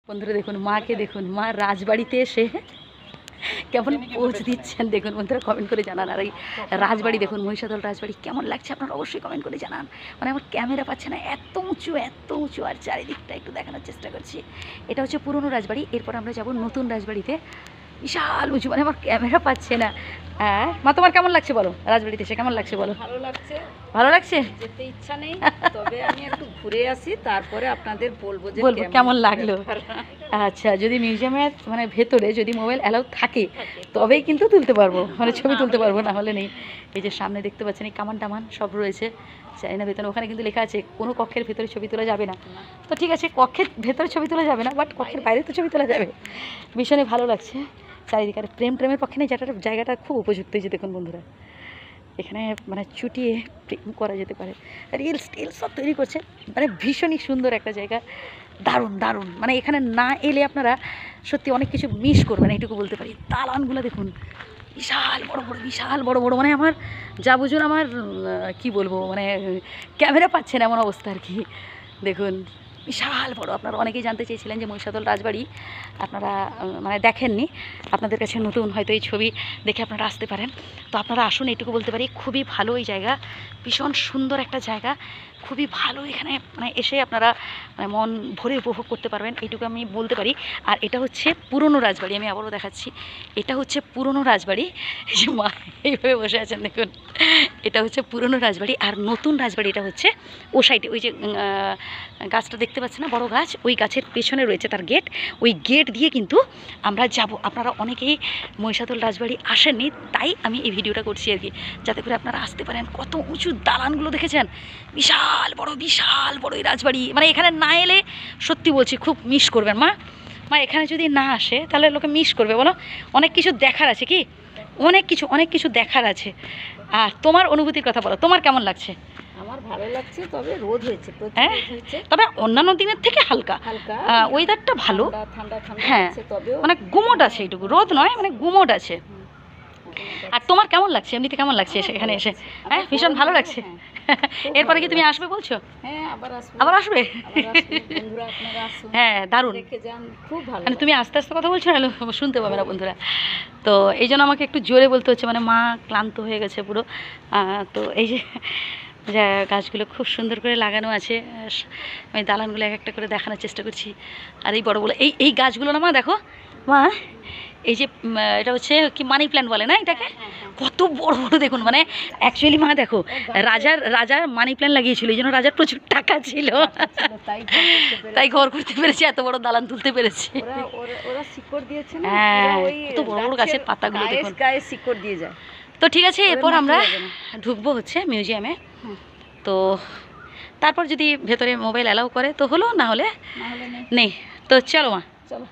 বন্ধুরা দেখুন মাকে দেখুন, মা রাজবাড়িতে এসে কেমন পোজ দিচ্ছেন দেখুন। বন্ধুরা কমেন্ট করে জানান। আর এই রাজবাড়ি দেখুন, মহিষাদল রাজবাড়ি কেমন লাগছে আপনারা অবশ্যই কমেন্ট করে জানান। মানে আমার ক্যামেরা পাচ্ছে না, এত উঁচু আর চারিদিকটা একটু দেখানোর চেষ্টা করছি। এটা হচ্ছে পুরনো রাজবাড়ি। এরপর আমরা যাব নতুন রাজবাড়িতে, বিশাল উঁচু, মানে আমার ক্যামেরা পাচ্ছে না। হ্যাঁ মা, তোমার কেমন লাগছে বলো? রাজবাড়িতে এসে কেমন লাগছে বলো? ভালো লাগছে। ভালো লাগছে? যেতে ইচ্ছা নেই, তবে আমি একটু ঘুরে আসি, তারপরে আপনাদের বলবো যে কেমন লাগলো। আচ্ছা, যদি মিউজিয়ামের মানে ভেতরে যদি মোবাইল অ্যালাউ থাকে তবেই কিন্তু তুলতে পারবো, মানে ছবি তুলতে পারবো, না হলে নেই। এই যে সামনে দেখতে পাচ্ছেন এই কামান টামান সব রয়েছে, চাই না ভেতরে। ওখানে কিন্তু লেখা আছে কোনো কক্ষের ভেতরে ছবি তোলা যাবে না। তো ঠিক আছে, কক্ষের ভেতরে ছবি তোলা যাবে না, বাট কক্ষের বাইরে তো ছবি তোলা যাবে। ভীষণই ভালো লাগছে চারিদিকে। আর প্রেমের পক্ষে নেই, জায়গাটা খুব উপযুক্ত। এই যে দেখুন বন্ধুরা, এখানে মানে চুটিয়ে প্রেম করা যেতে পারে। রিলস সব তৈরি করছে, মানে ভীষণই সুন্দর একটা জায়গা, দারুণ। মানে এখানে না এলে আপনারা সত্যি অনেক কিছু মিস করবেন, এইটুকু বলতে পারি। দালানগুলো দেখুন, বিশাল বড় বড়, মানে আমার যা বুঝুন আমার কি বলবো, মানে ক্যামেরা পাচ্ছেন এমন অবস্থা আর কি। দেখুন বিশাল বড়। আপনারা অনেকেই জানতে চেয়েছিলেন যে মহিষাদল রাজবাড়ি আপনারা মানে দেখেননি, আপনাদের কাছে নতুন হয়তো এই ছবি দেখে আপনারা আসতে পারেন। তো আপনারা আসুন, এইটুকু বলতে পারি। খুবই ভালো এই জায়গা, ভীষণ সুন্দর একটা জায়গা, খুবই ভালো। এখানে মানে এসে আপনারা মানে মন ভরে উপভোগ করতে পারবেন, এইটুকু আমি বলতে পারি। আর এটা হচ্ছে পুরনো রাজবাড়ি, আমি আবারও দেখাচ্ছি, এটা হচ্ছে পুরনো রাজবাড়ি। এই যে মা এইভাবে বসে আছেন দেখুন, এটা হচ্ছে পুরনো রাজবাড়ি। আর নতুন রাজবাড়ি এটা হচ্ছে ও সাইডে, ওই যে গাছটা দেখতে পাচ্ছেন না, বড় গাছ, ওই গাছের পেছনে রয়েছে তার গেট। ওই গেট দিয়ে কিন্তু আমরা যাব। আপনারা অনেকেই মহিষাদল রাজবাড়ি আসেননি, তাই আমি এই ভিডিওটা করছি আর কি, যাতে করে আপনারা আসতে পারেন। কত উঁচু দালানগুলো দেখেছেন, বিশাল বড় এই রাজবাড়ি। মানে এখানে না এলে সত্যি বলছি খুব মিস করবেন। মা এখানে যদি না আসে তাহলে লোকে মিস করবে, বলো। অনেক কিছু দেখার আছে, কি অনেক কিছু দেখার আছে। আর তোমার অনুভূতির কথা বলো, তোমার কেমন লাগছে? আমার ভালো লাগছে, তবে রোদ হয়েছে, হ্যাঁ, তবে অন্যান্য দিনের থেকে হালকা ওয়েদারটা ভালো, ঠান্ডা হ্যাঁ, তবেও মানে গুমোট আছে, এইটুকু রোদ নয়, মানে গুমোট আছে। আর তোমার কেমন লাগছে, এমনিতে কেমন লাগছে এখানে এসে? হ্যাঁ, ভীষণ ভালো লাগছে। এরপরে কি তুমি আসবে বলছো? হ্যাঁ, আবার আসবে? হ্যাঁ, দারুণ। খুব ভালো। মানে তুমি আস্তে আস্তে কথা বলছো, না শুনতে পাবে না বন্ধুরা। তো এই জন্য আমাকে একটু জোরে বলতে হচ্ছে, মানে মা ক্লান্ত হয়ে গেছে পুরো। তো এই যে গাছগুলো খুব সুন্দর করে লাগানো আছে, আমি দালানগুলো এক একটা করে দেখানোর চেষ্টা করছি। আর এই বড় এই গাছগুলো না মা, দেখো মা, এই যে এটা হচ্ছে কি মানি প্ল্যান্ট বলে না এটাকে, কত বড় দেখুন। মানে অ্যাকচুয়ালি মা দেখো, রাজার মানি প্ল্যান্ট লাগিয়েছিল, এই জন্য রাজার প্রচুর টাকা ছিল, তাই ঘর করতে পেরেছে, এত বড় দালান তুলতে পেরেছে। ওরা শিকড় দিয়েছে না, হ্যাঁ, কত বড় গাছের পাতাগুলো দেখুন, গায়ে শিকড় দিয়ে যায়। তো ঠিক আছে, এরপর আমরা ঢুকবো হচ্ছে মিউজিয়ামে। তো তারপর যদি ভেতরে মোবাইল অ্যালাউ করে তো হলো, না হলে নেই। তো চলো মা, চলো।